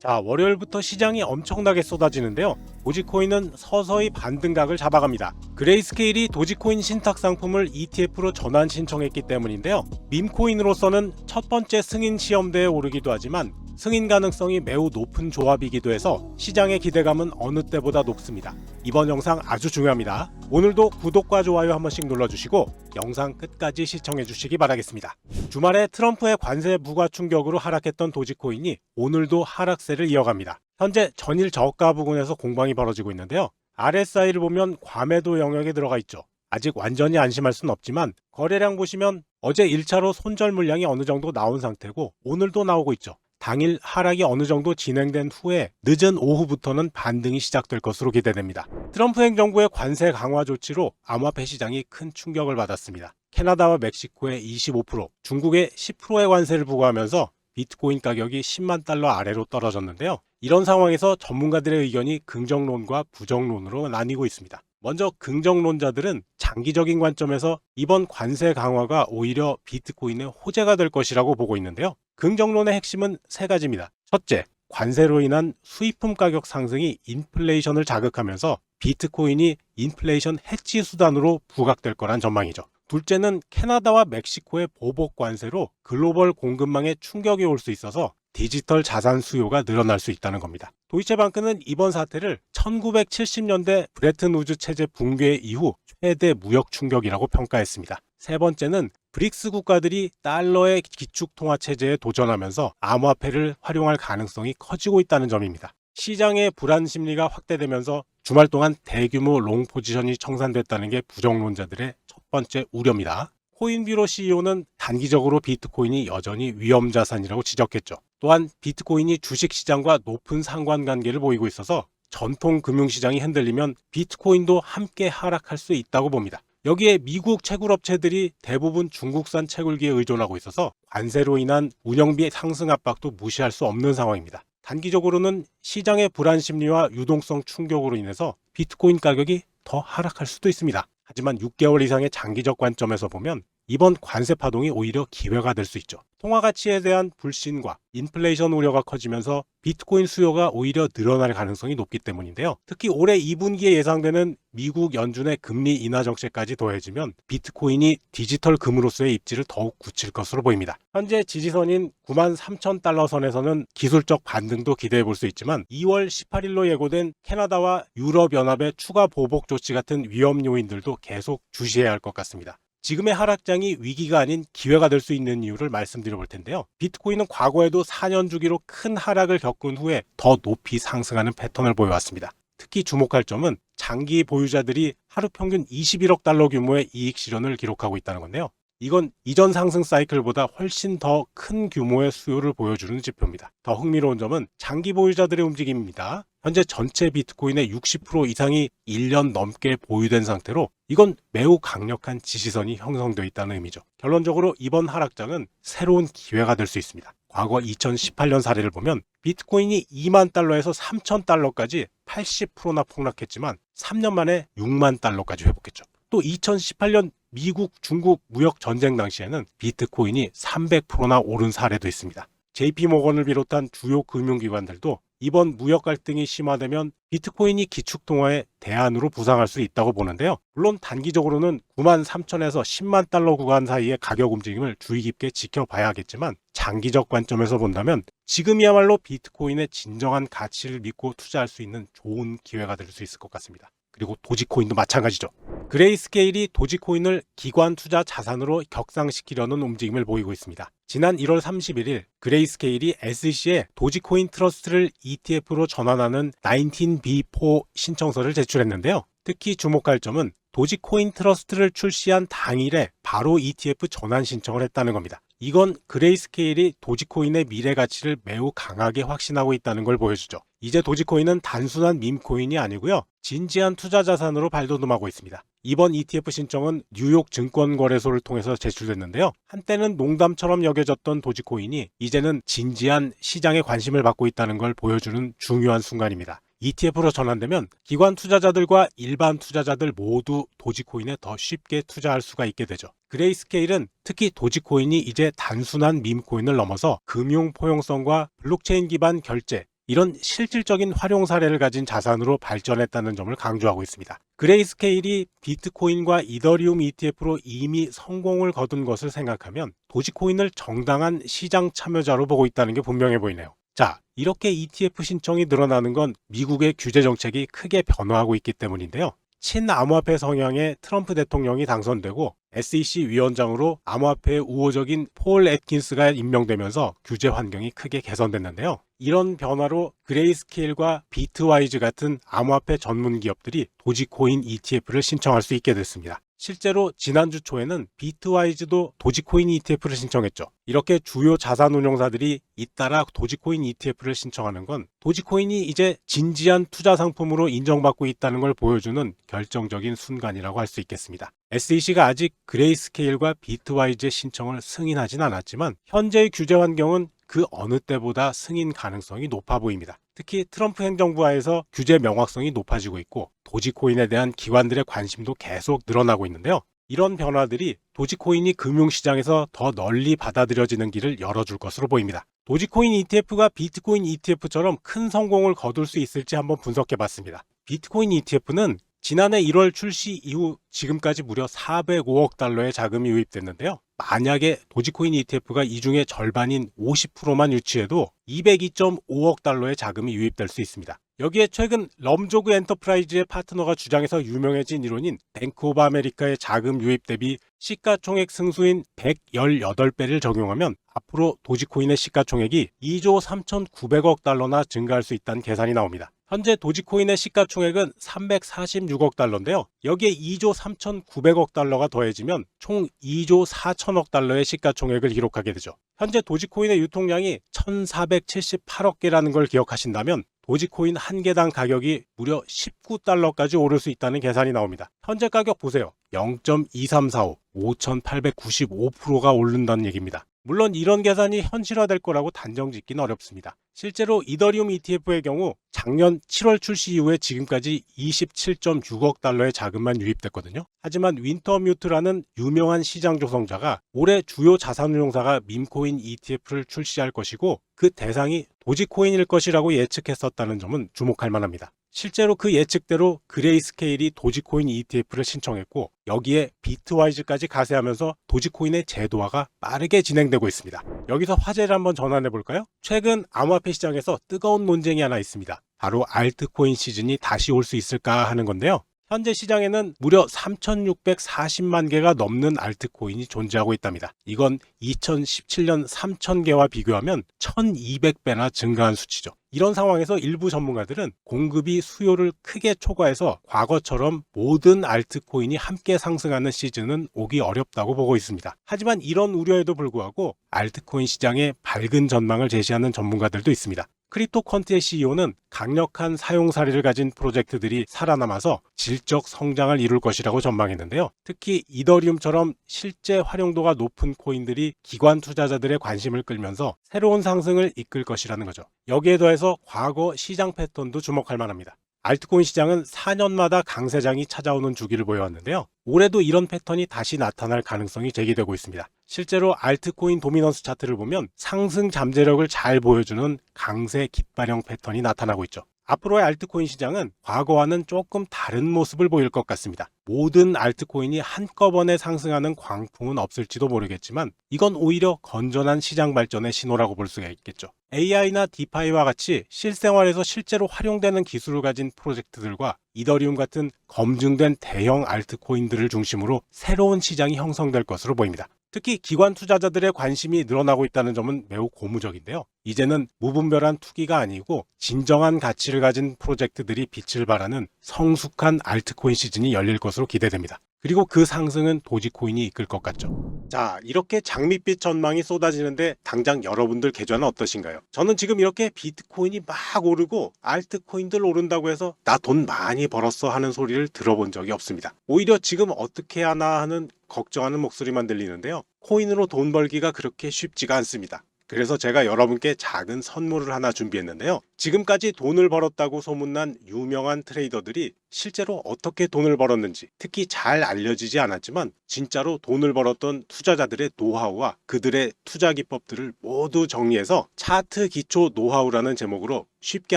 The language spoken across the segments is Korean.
자, 월요일부터 시장이 엄청나게 쏟아지는데요. 도지코인은 서서히 반등각을 잡아갑니다. 그레이스케일이 도지코인 신탁 상품을 ETF로 전환 신청했기 때문인데요. 밈코인으로서는 첫 번째 승인 시험대에 오르기도 하지만 승인 가능성이 매우 높은 조합이기도 해서 시장의 기대감은 어느 때보다 높습니다. 이번 영상 아주 중요합니다. 오늘도 구독과 좋아요 한 번씩 눌러주시고 영상 끝까지 시청해주시기 바라겠습니다. 주말에 트럼프의 관세 부과 충격으로 하락했던 도지코인이 오늘도 하락세를 이어갑니다. 현재 전일 저가 부근에서 공방이 벌어지고 있는데요. RSI를 보면 과매도 영역에 들어가 있죠. 아직 완전히 안심할 수는 없지만 거래량 보시면 어제 1차로 손절 물량이 어느 정도 나온 상태고 오늘도 나오고 있죠. 당일 하락이 어느 정도 진행된 후에 늦은 오후부터는 반등이 시작될 것으로 기대됩니다. 트럼프 행정부의 관세 강화 조치로 암호화폐 시장이 큰 충격을 받았습니다. 캐나다와 멕시코의 25%, 중국의 10%의 관세를 부과하면서 비트코인 가격이 10만 달러 아래로 떨어졌는데요. 이런 상황에서 전문가들의 의견이 긍정론과 부정론으로 나뉘고 있습니다. 먼저 긍정론자들은 장기적인 관점에서 이번 관세 강화가 오히려 비트코인의 호재가 될 것이라고 보고 있는데요. 긍정론의 핵심은 세 가지입니다. 첫째, 관세로 인한 수입품 가격 상승이 인플레이션을 자극하면서 비트코인이 인플레이션 해치 수단으로 부각될 거란 전망이죠. 둘째는 캐나다와 멕시코의 보복 관세로 글로벌 공급망에 충격이 올 수 있어서 디지털 자산 수요가 늘어날 수 있다는 겁니다. 도이체방크는 이번 사태를 1970년대 브레튼 우즈 체제 붕괴 이후 최대 무역 충격이라고 평가했습니다. 세 번째는 브릭스 국가들이 달러의 기축 통화 체제에 도전하면서 암호화폐를 활용할 가능성이 커지고 있다는 점입니다. 시장의 불안 심리가 확대되면서 주말 동안 대규모 롱 포지션이 청산됐다는 게 부정론자들의 첫 번째 우려입니다. 코인뷰로 CEO는 단기적으로 비트코인이 여전히 위험자산이라고 지적했죠. 또한 비트코인이 주식시장과 높은 상관관계를 보이고 있어서 전통 금융시장이 흔들리면 비트코인도 함께 하락할 수 있다고 봅니다. 여기에 미국 채굴업체들이 대부분 중국산 채굴기에 의존하고 있어서 관세로 인한 운영비 상승 압박도 무시할 수 없는 상황입니다. 단기적으로는 시장의 불안 심리와 유동성 충격으로 인해서 비트코인 가격이 더 하락할 수도 있습니다. 하지만 6개월 이상의 장기적 관점에서 보면 이번 관세 파동이 오히려 기회가 될 수 있죠. 통화 가치에 대한 불신과 인플레이션 우려가 커지면서 비트코인 수요가 오히려 늘어날 가능성이 높기 때문인데요. 특히 올해 2분기에 예상되는 미국 연준의 금리 인하 정책까지 더해지면 비트코인이 디지털 금으로서의 입지를 더욱 굳힐 것으로 보입니다. 현재 지지선인 93,000달러 선에서는 기술적 반등도 기대해 볼 수 있지만 2월 18일로 예고된 캐나다와 유럽연합의 추가 보복 조치 같은 위험 요인들도 계속 주시해야 할 것 같습니다. 지금의 하락장이 위기가 아닌 기회가 될 수 있는 이유를 말씀드려 볼 텐데요. 비트코인은 과거에도 4년 주기로 큰 하락을 겪은 후에 더 높이 상승하는 패턴을 보여왔습니다. 특히 주목할 점은 장기 보유자들이 하루 평균 21억 달러 규모의 이익 실현을 기록하고 있다는 건데요. 이건 이전 상승 사이클보다 훨씬 더 큰 규모의 수요를 보여주는 지표입니다. 더 흥미로운 점은 장기 보유자들의 움직임입니다. 현재 전체 비트코인의 60% 이상이 1년 넘게 보유된 상태로 이건 매우 강력한 지지선이 형성되어 있다는 의미죠. 결론적으로 이번 하락장은 새로운 기회가 될 수 있습니다. 과거 2018년 사례를 보면 비트코인이 2만 달러에서 3천 달러까지 80%나 폭락했지만 3년 만에 6만 달러까지 회복했죠. 또 2018년 미국, 중국 무역 전쟁 당시에는 비트코인이 300%나 오른 사례도 있습니다. JP모건을 비롯한 주요 금융기관들도 이번 무역 갈등이 심화되면 비트코인이 기축통화의 대안으로 부상할 수 있다고 보는데요. 물론 단기적으로는 93,000에서 10만 달러 구간 사이의 가격 움직임을 주의 깊게 지켜봐야 하겠지만 장기적 관점에서 본다면 지금이야말로 비트코인의 진정한 가치를 믿고 투자할 수 있는 좋은 기회가 될 수 있을 것 같습니다. 그리고 도지코인도 마찬가지죠. 그레이스케일이 도지코인을 기관 투자 자산으로 격상시키려는 움직임을 보이고 있습니다. 지난 1월 31일 그레이스케일이 SEC에 도지코인 트러스트를 ETF로 전환하는 19B4 신청서를 제출했는데요. 특히 주목할 점은 도지코인 트러스트를 출시한 당일에 바로 ETF 전환 신청을 했다는 겁니다. 이건 그레이스케일이 도지코인의 미래 가치를 매우 강하게 확신하고 있다는 걸 보여주죠. 이제 도지코인은 단순한 밈코인이 아니고요. 진지한 투자 자산으로 발돋움하고 있습니다. 이번 ETF 신청은 뉴욕 증권거래소를 통해서 제출됐는데요. 한때는 농담처럼 여겨졌던 도지코인이 이제는 진지한 시장의 관심을 받고 있다는 걸 보여주는 중요한 순간입니다. ETF로 전환되면 기관 투자자들과 일반 투자자들 모두 도지코인에 더 쉽게 투자할 수가 있게 되죠. 그레이스케일은 특히 도지코인이 이제 단순한 밈코인을 넘어서 금융 포용성과 블록체인 기반 결제, 이런 실질적인 활용 사례를 가진 자산으로 발전했다는 점을 강조하고 있습니다. 그레이스케일이 비트코인과 이더리움 ETF로 이미 성공을 거둔 것을 생각하면 도지코인을 정당한 시장 참여자로 보고 있다는 게 분명해 보이네요. 자, 이렇게 ETF 신청이 늘어나는 건 미국의 규제 정책이 크게 변화하고 있기 때문인데요. 친암호화폐 성향의 트럼프 대통령이 당선되고 SEC 위원장으로 암호화폐의 우호적인 폴 애트킨스가 임명되면서 규제 환경이 크게 개선됐는데요. 이런 변화로 그레이스케일과 비트와이즈 같은 암호화폐 전문 기업들이 도지코인 ETF를 신청할 수 있게 됐습니다. 실제로 지난주 초에는 비트와이즈도 도지코인 ETF를 신청했죠. 이렇게 주요 자산운용사들이 잇따라 도지코인 ETF를 신청하는 건 도지코인이 이제 진지한 투자 상품으로 인정받고 있다는 걸 보여주는 결정적인 순간이라고 할 수 있겠습니다. SEC가 아직 그레이스케일과 비트와이즈의 신청을 승인하진 않았지만 현재의 규제 환경은 그 어느 때보다 승인 가능성이 높아 보입니다. 특히 트럼프 행정부하에서 규제 명확성이 높아지고 있고 도지코인에 대한 기관들의 관심도 계속 늘어나고 있는데요. 이런 변화들이 도지코인이 금융시장에서 더 널리 받아들여지는 길을 열어줄 것으로 보입니다. 도지코인 ETF가 비트코인 ETF처럼 큰 성공을 거둘 수 있을지 한번 분석해봤습니다. 비트코인 ETF는 지난해 1월 출시 이후 지금까지 무려 405억 달러의 자금이 유입됐는데요. 만약에 도지코인 ETF가 이 중에 절반인 50%만 유치해도 202.5억 달러의 자금이 유입될 수 있습니다. 여기에 최근 럼조그 엔터프라이즈의 파트너가 주장해서 유명해진 이론인 뱅크 오브 아메리카의 자금 유입 대비 시가총액 승수인 118배를 적용하면 앞으로 도지코인의 시가총액이 2조 3,900억 달러나 증가할 수 있다는 계산이 나옵니다. 현재 도지코인의 시가총액은 346억 달러인데요. 여기에 2조 3,900억 달러가 더해지면 총 2조 4천억 달러의 시가총액을 기록하게 되죠. 현재 도지코인의 유통량이 1,478억 개라는 걸 기억하신다면 도지코인 한 개당 가격이 무려 19달러까지 오를 수 있다는 계산이 나옵니다. 현재 가격 보세요. 0.2345, 5,895%가 오른다는 얘기입니다. 물론 이런 계산이 현실화될 거라고 단정 짓기는 어렵습니다. 실제로 이더리움 ETF의 경우 작년 7월 출시 이후에 지금까지 27.6억 달러의 자금만 유입됐거든요. 하지만 윈터뮤트라는 유명한 시장 조성자가 올해 주요 자산운용사가 밈코인 ETF를 출시할 것이고 그 대상이 도지코인일 것이라고 예측했었다는 점은 주목할 만합니다. 실제로 그 예측대로 그레이스케일이 도지코인 ETF를 신청했고 여기에 비트와이즈까지 가세하면서 도지코인의 제도화가 빠르게 진행되고 있습니다. 여기서 화제를 한번 전환해 볼까요? 최근 암호화폐 시장에서 뜨거운 논쟁이 하나 있습니다. 바로 알트코인 시즌이 다시 올 수 있을까 하는 건데요. 현재 시장에는 무려 3,640만 개가 넘는 알트코인이 존재하고 있답니다. 이건 2017년 3,000개와 비교하면 1,200배나 증가한 수치죠. 이런 상황에서 일부 전문가들은 공급이 수요를 크게 초과해서 과거처럼 모든 알트코인이 함께 상승하는 시즌은 오기 어렵다고 보고 있습니다. 하지만 이런 우려에도 불구하고 알트코인 시장에 밝은 전망을 제시하는 전문가들도 있습니다. 크립토컨트의 CEO는 강력한 사용 사례를 가진 프로젝트들이 살아남아서 질적 성장을 이룰 것이라고 전망했는데요. 특히 이더리움처럼 실제 활용도가 높은 코인들이 기관 투자자들의 관심을 끌면서 새로운 상승을 이끌 것이라는 거죠. 여기에 더해서 과거 시장 패턴도 주목할 만합니다. 알트코인 시장은 4년마다 강세장이 찾아오는 주기를 보여왔는데요. 올해도 이런 패턴이 다시 나타날 가능성이 제기되고 있습니다. 실제로 알트코인 도미넌스 차트를 보면 상승 잠재력을 잘 보여주는 강세 깃발형 패턴이 나타나고 있죠. 앞으로의 알트코인 시장은 과거와는 조금 다른 모습을 보일 것 같습니다. 모든 알트코인이 한꺼번에 상승하는 광풍은 없을지도 모르겠지만 이건 오히려 건전한 시장 발전의 신호라고 볼 수가 있겠죠. AI나 디파이와 같이 실생활에서 실제로 활용되는 기술을 가진 프로젝트들과 이더리움 같은 검증된 대형 알트코인들을 중심으로 새로운 시장이 형성될 것으로 보입니다. 특히 기관 투자자들의 관심이 늘어나고 있다는 점은 매우 고무적인데요. 이제는 무분별한 투기가 아니고 진정한 가치를 가진 프로젝트들이 빛을 발하는 성숙한 알트코인 시즌이 열릴 것으로 기대됩니다. 그리고 그 상승은 도지코인이 이끌 것 같죠. 자, 이렇게 장밋빛 전망이 쏟아지는데 당장 여러분들 계좌는 어떠신가요? 저는 지금 이렇게 비트코인이 막 오르고 알트코인들 오른다고 해서 나 돈 많이 벌었어 하는 소리를 들어본 적이 없습니다. 오히려 지금 어떻게 하나 하는 걱정하는 목소리만 들리는데요. 코인으로 돈 벌기가 그렇게 쉽지가 않습니다. 그래서 제가 여러분께 작은 선물을 하나 준비했는데요. 지금까지 돈을 벌었다고 소문난 유명한 트레이더들이 실제로 어떻게 돈을 벌었는지, 특히 잘 알려지지 않았지만 진짜로 돈을 벌었던 투자자들의 노하우와 그들의 투자 기법들을 모두 정리해서 차트 기초 노하우라는 제목으로 쉽게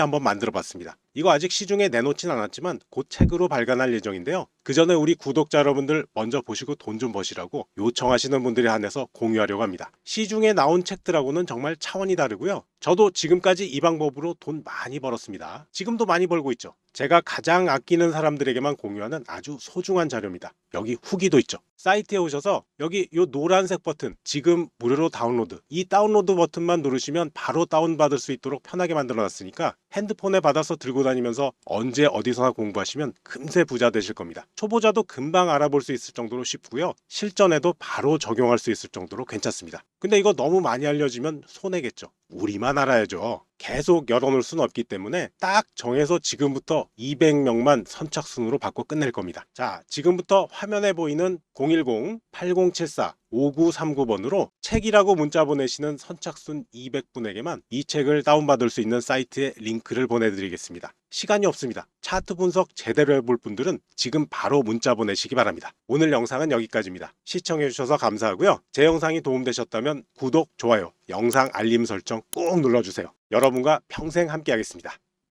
한번 만들어 봤습니다. 이거 아직 시중에 내놓진 않았지만 곧 책으로 발간할 예정인데요. 그 전에 우리 구독자 여러분들 먼저 보시고 돈 좀 버시라고 요청하시는 분들에 한해서 공유하려고 합니다. 시중에 나온 책들하고는 정말 차원이 다르고요. 저도 지금까지 이 방법으로 돈 많이 벌었습니다. 지금도 많이 벌고 있죠. 제가 가장 아끼는 사람들에게만 공유하는 아주 소중한 자료입니다. 여기 후기도 있죠. 사이트에 오셔서 여기 이 노란색 버튼, 지금 무료로 다운로드, 이 다운로드 버튼만 누르시면 바로 다운받을 수 있도록 편하게 만들어 놨으니까 핸드폰에 받아서 들고 다니면서 언제 어디서나 공부하시면 금세 부자 되실 겁니다. 초보자도 금방 알아볼 수 있을 정도로 쉽고요. 실전에도 바로 적용할 수 있을 정도로 괜찮습니다. 근데 이거 너무 많이 알려지면 손해겠죠. 우리만 알아야죠. 계속 열어놓을 수는 없기 때문에 딱 정해서 지금부터 200명만 선착순으로 받고 끝낼 겁니다. 자, 지금부터 화면에 보이는 010-8074-5939번으로 책이라고 문자 보내시는 선착순 200분에게만 이 책을 다운받을 수 있는 사이트에 링크를 보내드리겠습니다. 시간이 없습니다. 차트 분석 제대로 해볼 분들은 지금 바로 문자 보내시기 바랍니다. 오늘 영상은 여기까지입니다. 시청해주셔서 감사하고요. 제 영상이 도움되셨다면 구독, 좋아요, 영상 알림 설정 꼭 눌러주세요. 여러분과 평생 함께 하겠습니다.